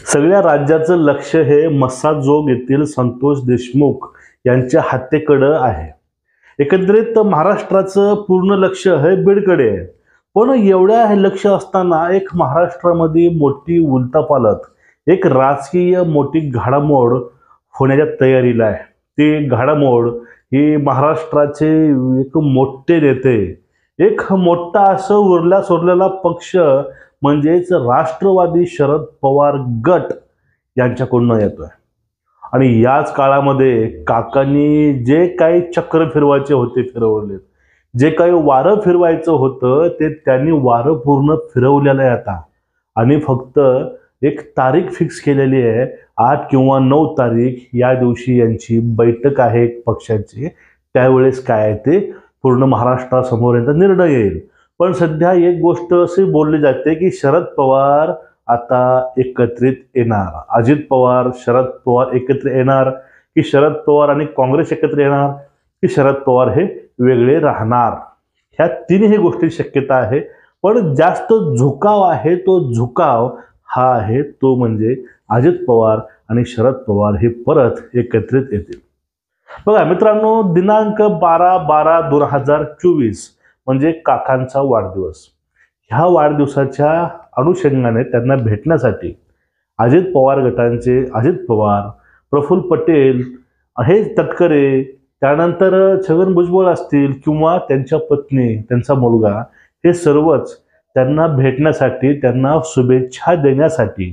सगळ्या राज्याचं लक्ष हे मस्साजोग येथील संतोष देशमुख यांच्या हत्येकडे आहे. एकंदरीत महाराष्ट्राचं पूर्ण लक्ष हे बीडकडे आहे. पण एवढ्या हे लक्ष असताना एक महाराष्ट्रामध्ये मोठी उलथापालथ, एक राजकीय मोठी घडामोड होण्याच्या तयारीला आहे. ती घडामोड ही महाराष्ट्राचे एक मोठे नेते, एक मोठा असं उरला सोरलेला पक्ष म्हणजेच राष्ट्रवादी शरद पवार गट यांच्याकडून येतोय. आणि याच काळामध्ये काकांनी जे काही चक्र फिरवायचे होते फिरवले, जे काही वारं फिरवायचं होतं ते त्यांनी वारं पूर्ण फिरवलेलं आहे आता. आणि फक्त एक तारीख फिक्स केलेली आहे, 8 किंवा 9 तारीख या दिवशी यांची बैठक आहे पक्षाची. त्यावेळेस काय आहे ते पूर्ण महाराष्ट्रासमोर यांचा निर्णय येईल. पण सध्या एक गोष्ट अशी बोलली जाते की शरद पवार आता एकत्रित येणार. अजित पवार, शरद पवार एकत्र येणार, की शरद पवार आणि काँग्रेस एकत्र येणार, की शरद पवार हे वेगळे राहणार. ह्या तिन्ही गोष्टी शक्यता आहे. पण जास्त झुकाव आहे, तो झुकाव हा आहे तो म्हणजे अजित पवार आणि शरद पवार हे परत एकत्रित येतील. बघा मित्रांनो, दिनांक 12/12/2024 म्हणजे काकांचा वाढदिवस. ह्या वाढदिवसाच्या अनुषंगाने त्यांना भेटण्यासाठी अजित पवार गटांचे अजित पवार, प्रफुल्ल पटेल, हे तटकरे, त्यानंतर छगन भुजबळ असतील किंवा त्यांच्या पत्नी, त्यांचा मुलगा, हे सर्वच त्यांना भेटण्यासाठी, त्यांना शुभेच्छा देण्यासाठी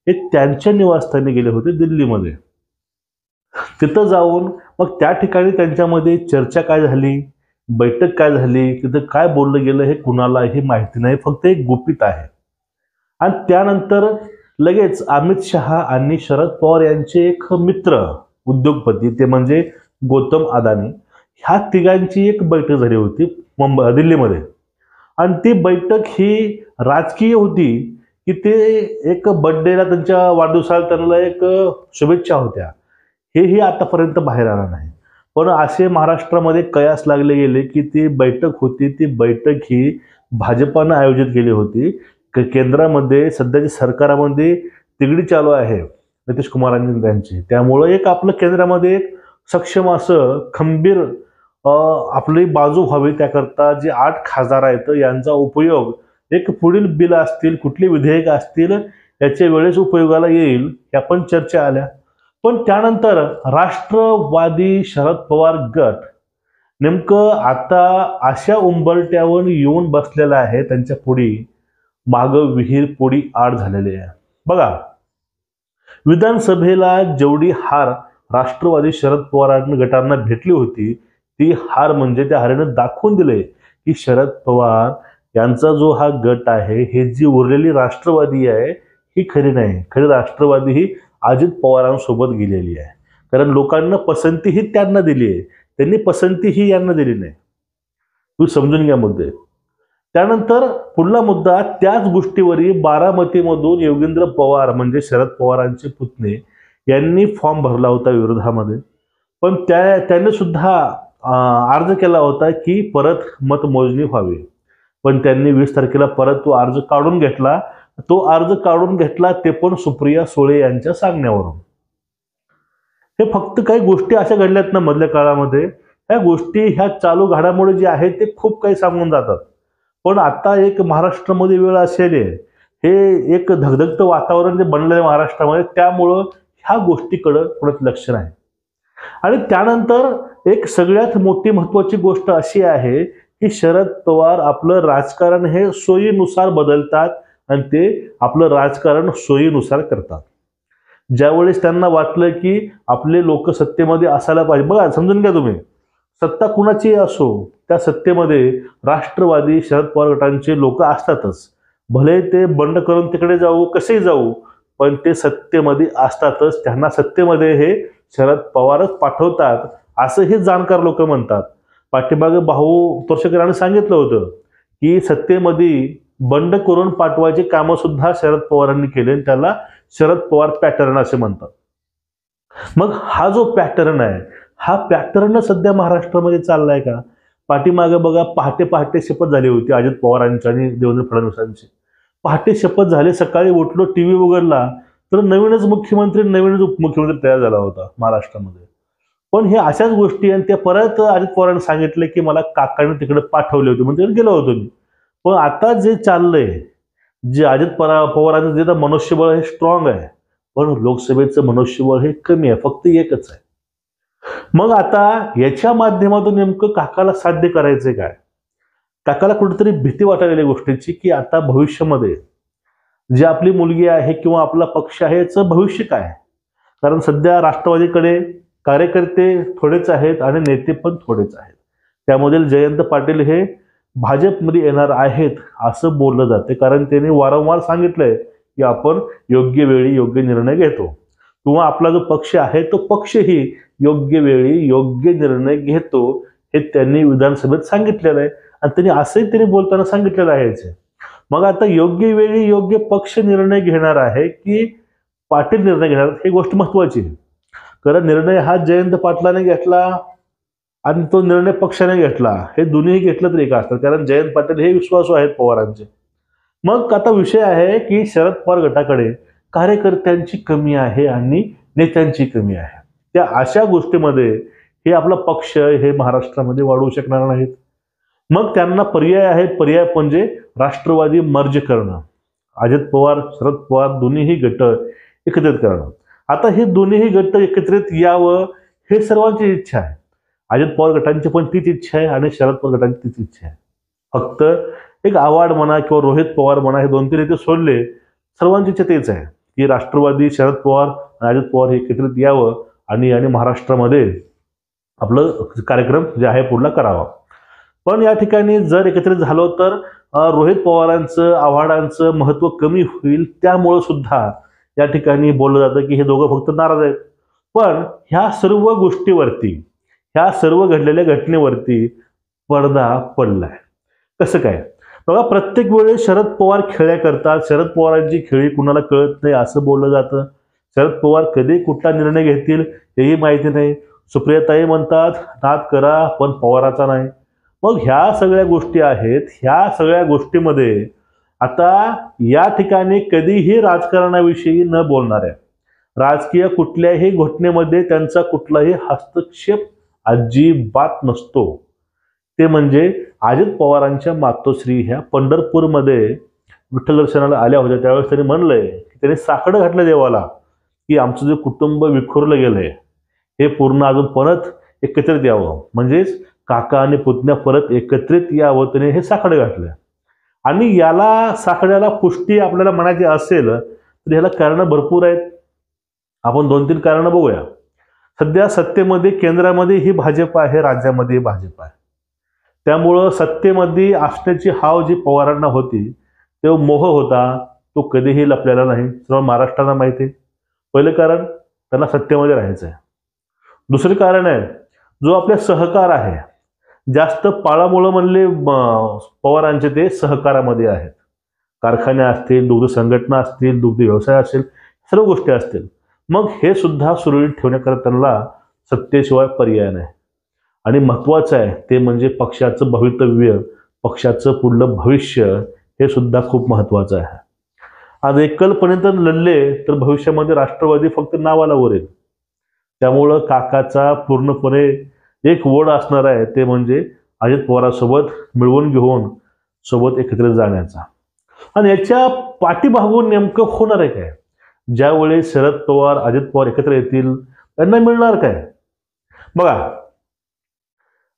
हे त्यांच्या निवासस्थानी गेले होते दिल्लीमध्ये. तिथं जाऊन मग त्या ठिकाणी त्यांच्यामध्ये चर्चा काय झाली, बैठक काय झाली, तिथं काय बोललं गेलं हे कुणालाही माहिती नाही, फक्त एक गुपित आहे. आणि त्यानंतर लगेच अमित शहा आणि शरद पवार यांचे एक मित्र उद्योगपती, ते म्हणजे गौतम अदानी, ह्या तिघांची एक बैठक झाली होती दिल्लीमध्ये. आणि ती बैठक ही राजकीय होती की ते एक बर्थडेला, त्यांच्या वाढदिवसाला त्यांना एक शुभेच्छा होत्या. हेही आतापर्यंत बाहेर आलं नाही. पण असे महाराष्ट्रामध्ये कयास लागले गेले की ती बैठक होती, ती बैठक ही भाजपानं आयोजित केली होती. केंद्रामध्ये सध्याच्या सरकारामध्ये तिगडी चालू आहे नितीश कुमारांनी त्यांची. त्यामुळं एक आपलं केंद्रामध्ये एक सक्षम असं खंबीर आपली बाजू व्हावी, त्याकरता जे 8 खासदार आहेत यांचा उपयोग एक पुढील बिल असतील, कुठली विधेयक असतील याच्या वेळेस उपयोगाला येईल, ह्या पण चर्चा आल्या. पण त्यानंतर राष्ट्रवादी शरद पवार गट नेमकं आता अशा उंबरट्यावर येऊन बसलेला आहे, त्यांच्या पुढी मागं विहीर पुढी आड झालेली आहे. बघा, विधानसभेला जेवढी हार राष्ट्रवादी शरद पवार गटांना भेटली होती, ती हार म्हणजे त्या हारेनं दाखवून दिले की शरद पवार यांचा जो हा गट आहे, हे जी उरलेली राष्ट्रवादी आहे ही खरी नाही. खरी राष्ट्रवादी ही अजित पवारांसोबत गेलेली आहे. कारण लोकांना पसंती ही त्यांना दिली आहे, त्यांनी पसंती ही यांना दिली नाही. तू समजून घ्या मुद्दे. त्यानंतर पुढला मुद्दा, त्याच गोष्टीवरही बारामतीमधून योगेंद्र पवार म्हणजे शरद पवारांचे पुतणे यांनी फॉर्म भरला होता विरोधामध्ये. पण त्यांनी सुद्धा अर्ज केला होता की परत मतमोजणी व्हावी. पण त्यांनी 20 तारखेला परत तो अर्ज काढून घेतला. तो अर्ज काढून घेतला ते पण सुप्रिया सुळे यांच्या सांगण्यावरून. हे फक्त काही गोष्टी अशा घडल्यात ना मधल्या काळामध्ये, ह्या गोष्टी, ह्या चालू घडामोडी जे आहेत ते खूप काही सांगून जातात. पण आता एक महाराष्ट्रामध्ये वेळ असेल, हे एक धगधगतं वातावरण जे बनलं आहे महाराष्ट्रामध्ये, त्यामुळं ह्या गोष्टीकडं कोणाचं लक्ष नाही. आणि त्यानंतर एक सगळ्यात मोठी महत्त्वाची गोष्ट अशी आहे की शरद पवार आपलं राजकारण हे सोयीनुसार बदलतात आणि ते आपलं राजकारण सोयीनुसार करतात. ज्यावेळेस त्यांना वाटलं की आपले लोक सत्तेमध्ये असायला पाहिजे, बघा समजून घ्या तुम्ही, सत्ता कुणाची असो त्या सत्तेमध्ये राष्ट्रवादी शरद पवार गटांचे लोक असतातच. भले ते बंड करून तिकडे जाऊ, कसेही जाऊ, पण ते सत्तेमध्ये असतातच. त्यांना सत्तेमध्ये हे शरद पवारच पाठवतात असं हे जाणकार लोक म्हणतात. पाठीमागे भाऊ तोरशेकरांनी सांगितलं होतं की सत्तेमध्ये बंड करून पाठवायचे कामं सुद्धा शरद पवारांनी केले, त्याला शरद पवार पॅटर्न असे म्हणतात. मग हा जो पॅटर्न आहे, हा पॅटर्न सध्या महाराष्ट्रामध्ये चाललाय का? पाठीमागे बघा, पहाटे पहाटे शपथ झाली होती अजित पवारांची आणि देवेंद्र फडणवीसांची. पहाटे शपथ झाली, सकाळी उठलो, टीव्ही उघडला तर नवीनच मुख्यमंत्री नवीनच उपमुख्यमंत्री तयार झाला होता महाराष्ट्रामध्ये. पण हे अशाच गोष्टी आणि त्या परत अजित पवारांनी सांगितले की मला काकाने तिकडे पाठवले होते म्हणजे गेलो होतो मी. पण आता जे चाललंय, जे अजित पवारांचं जे मनुष्यबळ हे स्ट्रॉंग आहे, पण लोकसभेचं मनुष्यबळ हे कमी आहे, फक्त एकच आहे. मग आता याच्या माध्यमातून नेमकं काकाला साध्य करायचंय काय? काकाला कुठेतरी भीती वाटायला गोष्टीची की आता भविष्यामध्ये जी आपली मुलगी आहे किंवा आपला पक्ष आहे याचं भविष्य काय? कारण सध्या राष्ट्रवादीकडे कार्यकर्ते थोडेच आहेत आणि नेते पण थोडेच आहेत. त्यामधील जयंत पाटील हे भाजपमध्ये येणार आहेत असं बोललं जाते, कारण त्यांनी वारंवार सांगितलंय की आपण योग्य वेळी योग्य निर्णय घेतो किंवा आपला जो पक्ष आहे तो पक्षही योग्य वेळी योग्य निर्णय घेतो, हे त्यांनी विधानसभेत सांगितलेलं आहे आणि त्यांनी असंही त्यांनी बोलताना सांगितलेलं आहे. मग आता योग्य वेळी योग्य पक्ष निर्णय घेणार आहे की पाटील निर्णय घेणार ही गोष्ट महत्वाची आहे. कारण निर्णय हा जयंत पाटलाने घेतला आणि तो निर्णय पक्षाने घेतला, हे दोन्ही घेतलं तरी एक असतं, कारण जयंत पाटील हे विश्वासू आहेत पवारांचे. मग आता विषय आहे की शरद पवार गटाकडे कार्यकर्त्यांची कमी आहे आणि नेत्यांची कमी आहे. त्या अशा गोष्टीमध्ये हे आपला पक्ष हे महाराष्ट्रामध्ये वाढवू शकणार नाहीत. मग त्यांना पर्याय आहे, पर्याय म्हणजे राष्ट्रवादी मर्ज करणं, अजित पवार शरद पवार दोन्हीही गट एकत्रित करणं. आता हे दोन्हीही गट एकत्रित यावं हे सर्वांची इच्छा आहे. अजित पवार गटांची पण तीच इच्छा आहे आणि शरद पवार गटांची तीच इच्छा आहे. फक्त एक आव्हाड म्हणा किंवा रोहित पवार म्हणा हे 2-3 नेते सोडले, सर्वांची इच्छा तेच आहे की राष्ट्रवादी शरद पवार आणि अजित पवार हे एकत्रित यावं आणि महाराष्ट्रामध्ये आपलं कार्यक्रम जे आहे पुढला करावा. पण या ठिकाणी जर एकत्रित झालो तर रोहित पवारांचं आव्हाडांचं महत्व कमी होईल. त्यामुळं सुद्धा या ठिकाणी बोललं जातं की हे दोघं फक्त नाराज आहेत. पण ह्या सर्व गोष्टीवरती, ह्या सर्व घडलेल्या घटनेवरती पडदा पडलाय. कसं काय? बघा, प्रत्येक वेळेस शरद पवार खेळ्या करतात, शरद पवारांची खेळी कुणाला कळत नाही असं बोललं जातं. शरद पवार कधी कुठला निर्णय घेतील हेही माहिती नाही. सुप्रियाताई म्हणतात नाद करा पण पवाराचा नाही. मग ह्या सगळ्या गोष्टी आहेत. ह्या सगळ्या गोष्टीमध्ये आता या ठिकाणी कधीही राजकारणाविषयी न बोलणाऱ्या, राजकीय कुठल्याही घटनेमध्ये त्यांचा कुठलाही हस्तक्षेप अजिबात नसतो, ते म्हणजे अजित पवारांच्या मातोश्री ह्या पंढरपूरमध्ये विठ्ठल दर्शनाला आल्या होत्या. त्यावेळेस त्यांनी म्हणलंय की त्यांनी साकडं घातलं देवाला की आमचं जे कुटुंब विखुरलं गेलंय हे पूर्ण अजून परत एकत्रित यावं, म्हणजेच काका आणि पुतण्या परत एकत्रित यावं, त्याने हे साकडं घातलं. आणि याला साकड्याला पुष्टी आपल्याला म्हणायची असेल तर ह्याला कारणं भरपूर आहेत. आपण 2-3 कारणं बघूया. सध्या सत्तेमध्ये केंद्रामध्ये ही भाजप आहे, राज्यामध्ये भाजप आहे. त्यामुळं सत्तेमध्ये असण्याची हाव जी पवारांना होती, तो मोह होता, तो कधीही लपलेला नाही, सर्व महाराष्ट्राला माहिती आहे. पहिलं कारण, त्यांना सत्तेमध्ये राहायचं आहे. दुसरं कारण आहे, जो आपल्या सहकार आहे, जास्त पाळामुळं म्हणले पवारांचे ते सहकारामध्ये आहेत. कारखाने असतील, दुग्ध संघटना असतील, दुग्ध व्यवसाय असेल, सर्व गोष्टी असतील. मग हे सुद्धा सुरळीत ठेवण्याकरता त्यांना सत्तेशिवाय पर्याय नाही. आणि महत्वाचं आहे ते म्हणजे पक्षाचं भवितव्य, पक्षाचं पुढलं भविष्य हे सुद्धा खूप महत्वाचं आहे. आज एकलपणे तर लढले तर भविष्यामध्ये राष्ट्रवादी फक्त नावाला उरेल. त्यामुळं काकाचा पूर्णपणे एक वड असणार आहे, ते म्हणजे अजित पवारांसोबत मिळवून घेऊन सोबत एकत्रित जाण्याचा. आणि याच्या पाठीमागून नेमकं होणार आहे काय? ज्यावेळेस शरद पवार अजित पवार एकत्र येतील त्यांना मिळणार काय? बघा,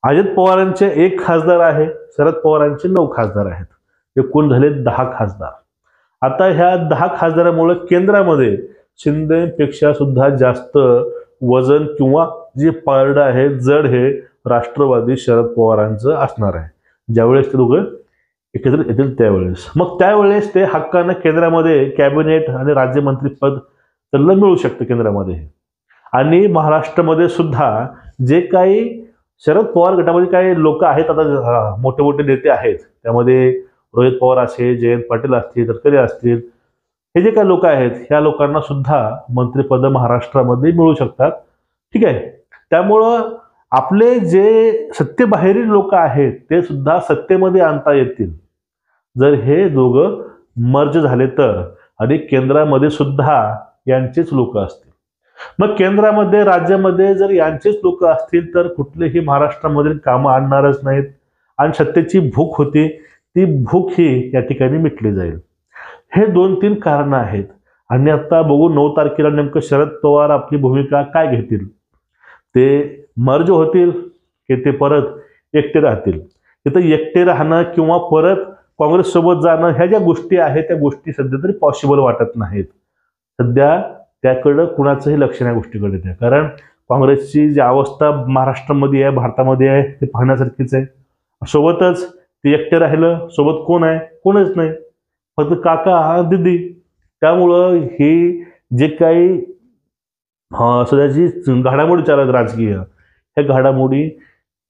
अजित पवारांचे 1 खासदार आहे, शरद पवारांचे 9 खासदार आहेत, एकूण झाले 10 खासदार. आता ह्या 10 खासदारामुळे केंद्रामध्ये शिंदेपेक्षा सुद्धा जास्त वजन किंवा जे पारड आहे जड हे राष्ट्रवादी शरद पवारांचं असणार आहे. ज्यावेळेस ते दोघं एकत्रित येतील त्यावेळेस, मग त्यावेळेस ते हक्कानं केंद्रामध्ये कॅबिनेट आणि राज्यमंत्रीपद त्यांना मिळू शकतं केंद्रामध्ये. आणि महाराष्ट्रामध्ये सुद्धा जे काही शरद पवार गटामध्ये काही लोक आहेत, आता मोठे मोठे नेते आहेत, त्यामध्ये रोहित पवार असेल, जयंत पाटील असतील, तडकरे असतील, हे जे काही लोक आहेत ह्या लोकांना सुद्धा मंत्रिपद महाराष्ट्रामध्ये मिळू शकतात. ठीक आहे. त्यामुळं आपले जे सत्तेबाहेरील लोक आहेत ते सुद्धा सत्तेमध्ये आणता येतील जर हे दोघं मर्ज झाले तर. आणि केंद्रामध्ये सुद्धा यांचेच लोक असतील. मग केंद्रामध्ये राज्यामध्ये जर यांचेच लोक असतील तर कुठलेही महाराष्ट्रामधील कामं आणणारच नाहीत आणि सत्तेची भूक होती ती भूक ही या ठिकाणी मिटली जाईल. हे 2-3 कारणं आहेत. आणि आता बघू 9 तारखेला नेमकं शरद पवार आपली भूमिका काय घेतील. ते मर्ज होतील की ते परत एकटे राहतील. तिथं एकटे राहणं किंवा परत काँग्रेससोबत जाणं ह्या ज्या गोष्टी आहेत त्या गोष्टी सध्या तरी पॉसिबल वाटत नाहीत. सध्या त्याकडं कुणाचंही लक्ष नाही गोष्टीकडे त्या, कारण काँग्रेसची जी अवस्था महाराष्ट्रामध्ये आहे भारतामध्ये आहे ते पाहण्यासारखीच आहे. सोबतच ते एकटे राहिलं, सोबत कोण आहे? कोणच नाही, फक्त काका दीदी. त्यामुळं हे जे काही सध्याची घडामोडी चालू आहेत राजकीय, ह्या घडामोडी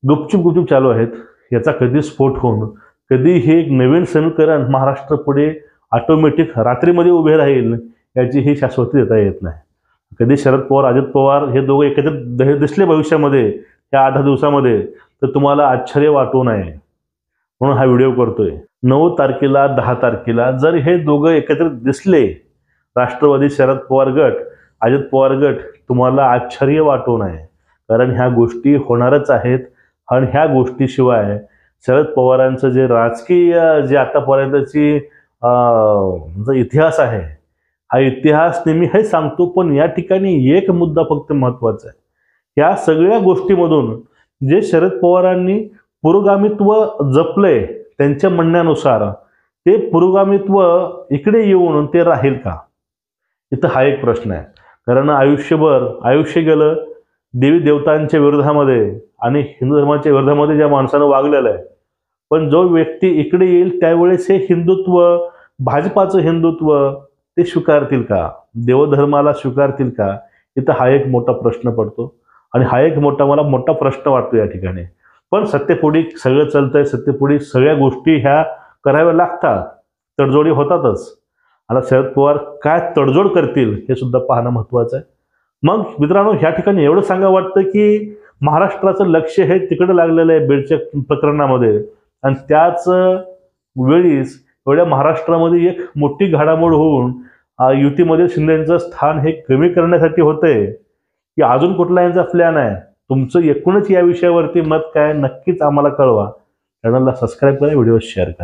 गुपचूप चालू आहेत. याचा कधी स्फोट होऊन कधी हे एक नवीन समीकरण महाराष्ट्र पुढे ऑटोमॅटिक रात्रीमध्ये उभे राहील याची ही शाश्वती देता येत नाही. कधी शरद पवार अजित पवार हे दोघं एकत्र दिसले भविष्यामध्ये या 8 दिवसामध्ये तर तुम्हाला आश्चर्य वाटू नये म्हणून हा व्हिडिओ करतोय. 9 तारखेला 10 तारखेला जर हे दोघं एकत्र दिसले, राष्ट्रवादी शरद पवार गट अजित पवार गट, तुम्हाला आश्चर्य वाटू नये, कारण ह्या गोष्टी होणारच आहेत. आणि ह्या गोष्टीशिवाय शरद पवारांचं जे राजकीय जे आतापर्यंतची जो इतिहास आहे हा इतिहास नेहमी हे सांगतो, पण या ठिकाणी एक मुद्दा फक्त महत्त्वाचा आहे. या सगळ्या गोष्टीमधून जे शरद पवारांनी पुरोगामित्व जपले त्यांच्या म्हणण्यानुसार ते पुरोगामित्व इकडे येऊन ते राहील का, इथं हा एक प्रश्न आहे. कारण आयुष्य गेलं देवी देवतांच्या विरोधामध्ये आणि हिंदू धर्माच्या विरोधामध्ये ज्या माणसानं वागलेलं आहे, पण जो व्यक्ती इकडे येईल त्यावेळेस हे हिंदुत्व, भाजपाचं हिंदुत्व ते स्वीकारतील का, देवधर्माला स्वीकारतील का, इथं हा एक मोठा प्रश्न पडतो. आणि हा एक मला मोठा प्रश्न वाटतो या ठिकाणी. पण सत्तेपोटी सगळं चालतंय, सत्तेपोटी सगळ्या गोष्टी ह्या कराव्या लागतात, तडजोडी होतातच. आता शरद पवार काय तडजोड करतील हे सुद्धा पाहणं महत्त्वाचं आहे. मग मित्रांनो, ह्या ठिकाणी एवढं सांगा वाटतं की महाराष्ट्राचं लक्ष हे तिकडे लागलेलं आहे बीडच्या प्रकरणामध्ये, आणि त्याच वेळीच एवढ्या महाराष्ट्रामध्ये एक मोठी घडामोड होऊन युतीमध्ये शिंदेचं स्थान हे कमी करण्यासाठी होतंय की अजून कुठला यांचा प्लॅन आहे. तुमचं एकूणच या विषयावरती मत काय नक्कीच आम्हाला कळवा. चॅनलला सबस्क्राईब करा, व्हिडिओ शेअर करा.